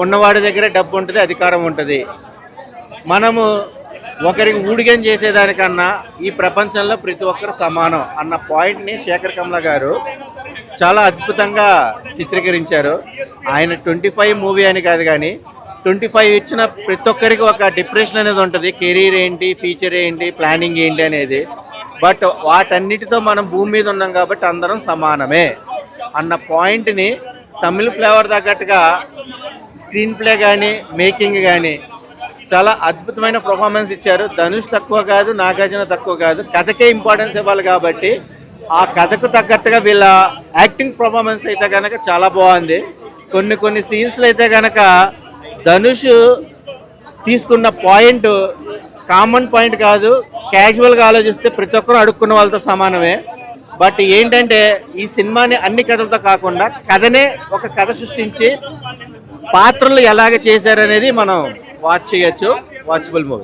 ఉన్నవాడి దగ్గర డబ్బు ఉంటుంది, అధికారం ఉంటుంది. మనము ఒకరికి ఊడిగం చేసేదానికన్నా ఈ ప్రపంచంలో ప్రతి ఒక్కరు సమానం అన్న పాయింట్ని శేఖర్ కమ్ల గారు చాలా అద్భుతంగా చిత్రీకరించారు. ఆయన 25 మూవీ అని కాదు, కానీ 25 ఇచ్చిన ప్రతి ఒక్కరికి ఒక డిప్రెషన్ అనేది ఉంటుంది. కెరీర్ ఏంటి, ఫ్యూచర్ ఏంటి, ప్లానింగ్ ఏంటి అనేది. బట్ వాటన్నిటితో మనం భూమి మీద ఉన్నాం కాబట్టి అందరం సమానమే అన్న పాయింట్ని తమిళ ఫ్లేవర్ తగ్గట్టుగా స్క్రీన్ ప్లే కానీ మేకింగ్ కానీ చాలా అద్భుతమైన పర్ఫార్మెన్స్ ఇచ్చారు. ధనుష్ తక్కువ కాదు, నాగార్జున తక్కువ కాదు. కథకే ఇంపార్టెన్స్ ఇవ్వాలి కాబట్టి ఆ కథకు తగ్గట్టుగా వీళ్ళ యాక్టింగ్ పర్ఫార్మెన్స్ అయితే కనుక చాలా బాగుంది. కొన్ని సీన్స్లో అయితే కనుక ధనుష్ తీసుకున్న పాయింట్ కామన్ పాయింట్ కాదు, క్యాజువల్గా ఆలోచిస్తే ప్రతి ఒక్కరు అడుక్కున్న వాళ్ళతో సమానమే. బట్ ఏంటంటే ఈ సినిమాని అన్ని కథలతో కాకుండా కథనే ఒక కథ సృష్టించి పాత్రలు ఎలాగ చేశారనేది మనం వాచ్ చేయొచ్చు. Watchable movie.